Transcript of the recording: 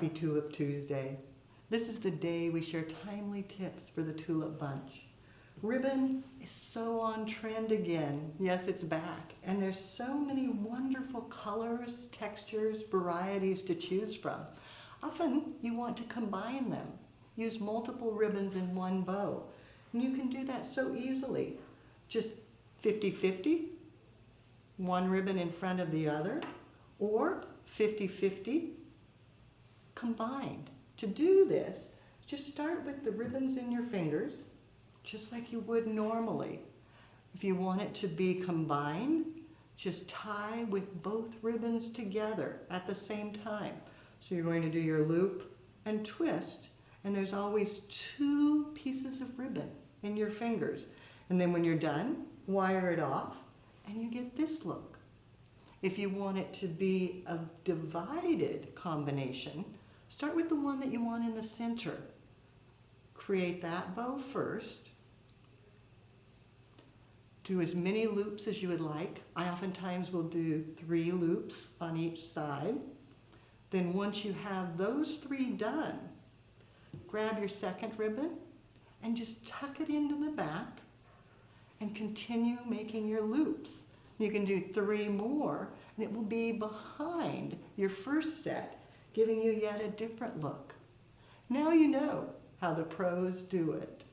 Happy Tulip Tuesday. This is the day we share timely tips for the tulip bunch. Ribbon is so on trend again. Yes, it's back. And there's so many wonderful colors, textures, varieties to choose from. Often you want to combine them. Use multiple ribbons in one bow. And you can do that so easily. Just 50-50, one ribbon in front of the other, or 50-50 combined. To do this, just start with the ribbons in your fingers, just like you would normally. If you want it to be combined, just tie with both ribbons together at the same time. So you're going to do your loop and twist, and there's always two pieces of ribbon in your fingers. And then when you're done, wire it off, and you get this look. If you want it to be a divided combination, start with the one that you want in the center. Create that bow first. Do as many loops as you would like. I oftentimes will do 3 loops on each side. Then once you have those 3 done, grab your second ribbon and just tuck it into the back and continue making your loops. You can do 3 more, and it will be behind your first set, giving you yet a different look. Now you know how the pros do it.